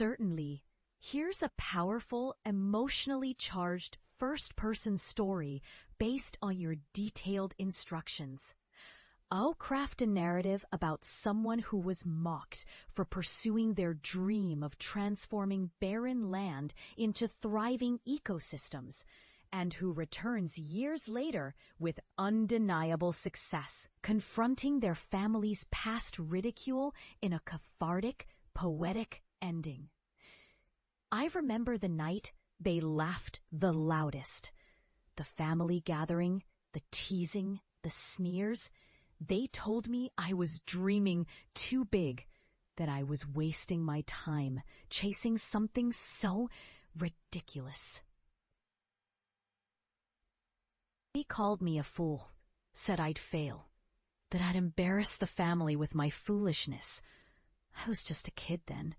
Certainly. Here's a powerful, emotionally charged first-person story based on your detailed instructions. I'll craft a narrative about someone who was mocked for pursuing their dream of transforming barren land into thriving ecosystems, and who returns years later with undeniable success, confronting their family's past ridicule in a cathartic, poetic ending. I remember the night they laughed the loudest. The family gathering, the teasing, the sneers. They told me I was dreaming too big, that I was wasting my time chasing something so ridiculous. He called me a fool, said I'd fail, that I'd embarrass the family with my foolishness. I was just a kid then,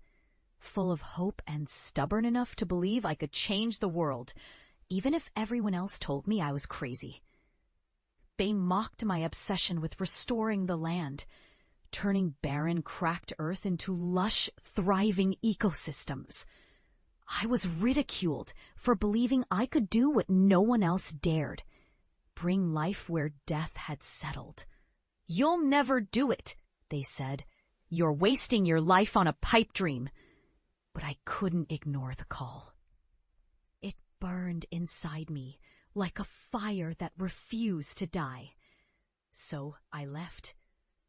full of hope and stubborn enough to believe I could change the world, even if everyone else told me I was crazy. They mocked my obsession with restoring the land, turning barren, cracked earth into lush, thriving ecosystems. I was ridiculed for believing I could do what no one else dared, bring life where death had settled. "You'll never do it," they said. "You're wasting your life on a pipe dream." But I couldn't ignore the call. It burned inside me like a fire that refused to die. So I left,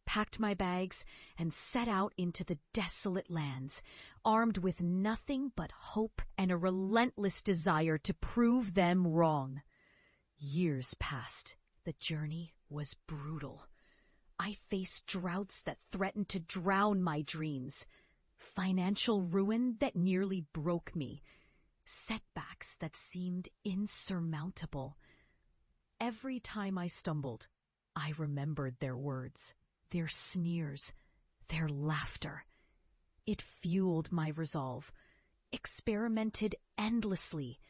packed my bags, and set out into the desolate lands, armed with nothing but hope and a relentless desire to prove them wrong. Years passed. The journey was brutal. I faced droughts that threatened to drown my dreams, financial ruin that nearly broke me, setbacks that seemed insurmountable. Every time I stumbled, I remembered their words, their sneers, their laughter. It fueled my resolve, experimented endlessly,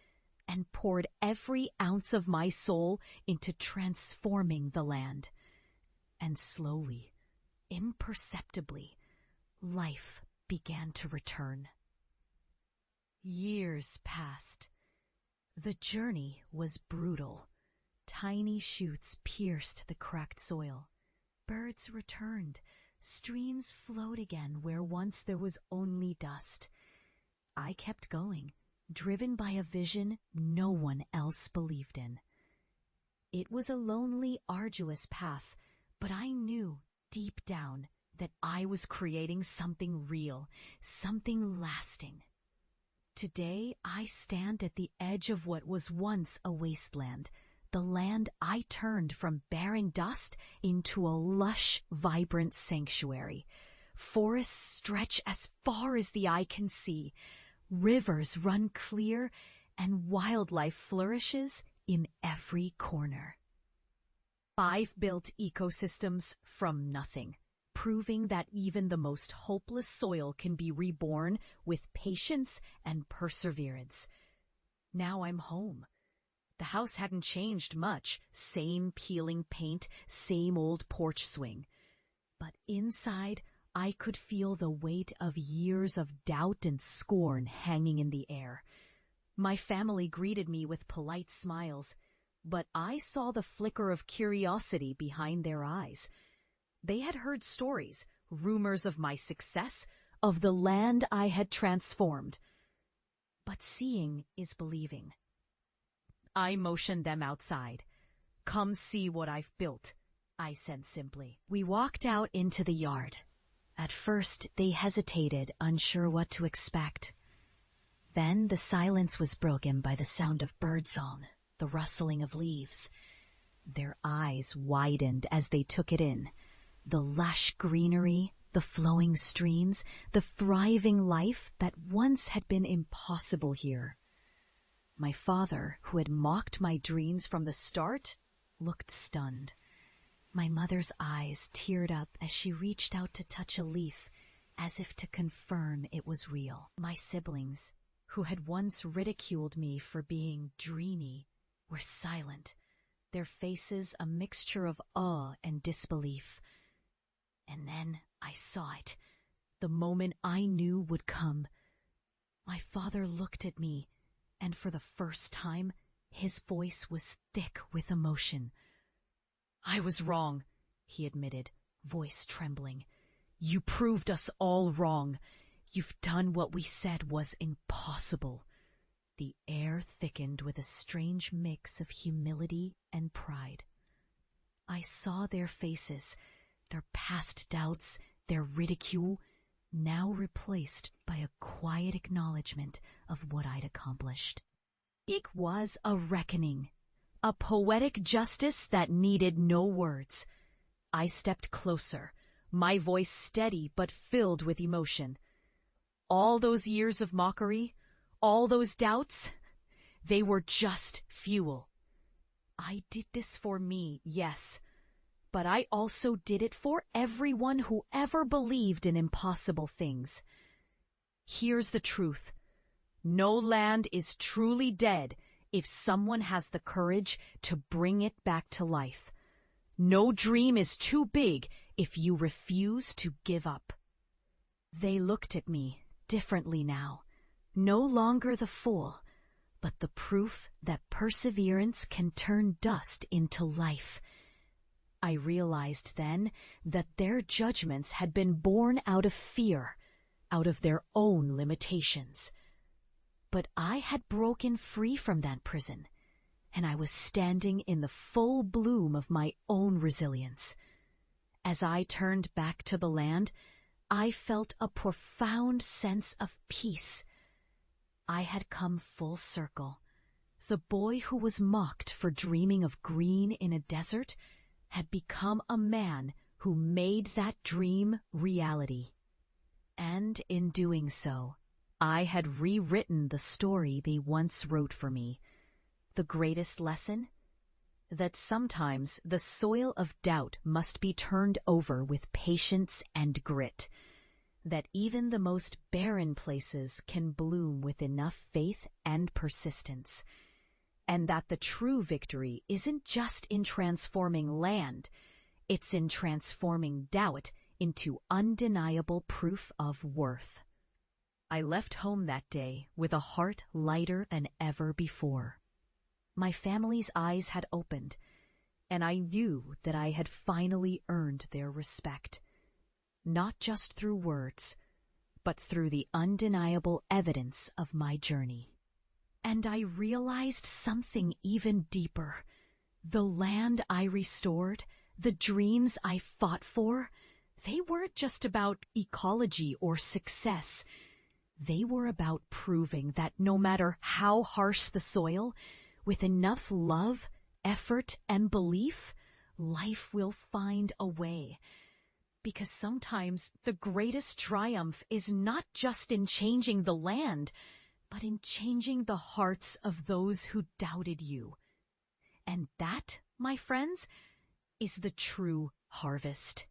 and poured every ounce of my soul into transforming the land. And slowly, imperceptibly, life began to return. Years passed. The journey was brutal. Tiny shoots pierced the cracked soil. Birds returned. Streams flowed again where once there was only dust. I kept going, driven by a vision no one else believed in. It was a lonely, arduous path, but I knew deep down that I was creating something real, something lasting. Today, I stand at the edge of what was once a wasteland, the land I turned from barren dust into a lush, vibrant sanctuary. Forests stretch as far as the eye can see, rivers run clear, and wildlife flourishes in every corner. I've built ecosystems from nothing, proving that even the most hopeless soil can be reborn with patience and perseverance. Now I'm home. The house hadn't changed much, same peeling paint, same old porch swing. But inside, I could feel the weight of years of doubt and scorn hanging in the air. My family greeted me with polite smiles, but I saw the flicker of curiosity behind their eyes. They had heard stories, rumors of my success, of the land I had transformed. But seeing is believing. I motioned them outside. "Come see what I've built," I said simply. We walked out into the yard. At first, they hesitated, unsure what to expect. Then the silence was broken by the sound of birdsong, the rustling of leaves. Their eyes widened as they took it in. The lush greenery, the flowing streams, the thriving life that once had been impossible here. My father, who had mocked my dreams from the start, looked stunned. My mother's eyes teared up as she reached out to touch a leaf, as if to confirm it was real. My siblings, who had once ridiculed me for being dreamy, were silent, their faces a mixture of awe and disbelief. And then I saw it, the moment I knew would come. My father looked at me, and for the first time, his voice was thick with emotion. "I was wrong," he admitted, voice trembling. "You proved us all wrong. You've done what we said was impossible." The air thickened with a strange mix of humility and pride. I saw their faces, their past doubts, their ridicule, now replaced by a quiet acknowledgement of what I'd accomplished. It was a reckoning, a poetic justice that needed no words. I stepped closer, my voice steady but filled with emotion. All those years of mockery, all those doubts, they were just fuel. I did this for me, yes, but I also did it for everyone who ever believed in impossible things. Here's the truth. No land is truly dead if someone has the courage to bring it back to life. No dream is too big if you refuse to give up. They looked at me differently now, no longer the fool, but the proof that perseverance can turn dust into life. I realized then that their judgments had been born out of fear, out of their own limitations. But I had broken free from that prison, and I was standing in the full bloom of my own resilience. As I turned back to the land, I felt a profound sense of peace. I had come full circle. The boy who was mocked for dreaming of green in a desert had become a man who made that dream reality. And in doing so, I had rewritten the story they once wrote for me. The greatest lesson? That sometimes the soil of doubt must be turned over with patience and grit. That even the most barren places can bloom with enough faith and persistence. And that the true victory isn't just in transforming land, it's in transforming doubt into undeniable proof of worth. I left home that day with a heart lighter than ever before. My family's eyes had opened, and I knew that I had finally earned their respect, not just through words, but through the undeniable evidence of my journey. And I realized something even deeper. The land I restored, the dreams I fought for, they weren't just about ecology or success. They were about proving that no matter how harsh the soil, with enough love, effort, and belief, life will find a way. Because sometimes the greatest triumph is not just in changing the land, but in changing the hearts of those who doubted you. And that, my friends, is the true harvest.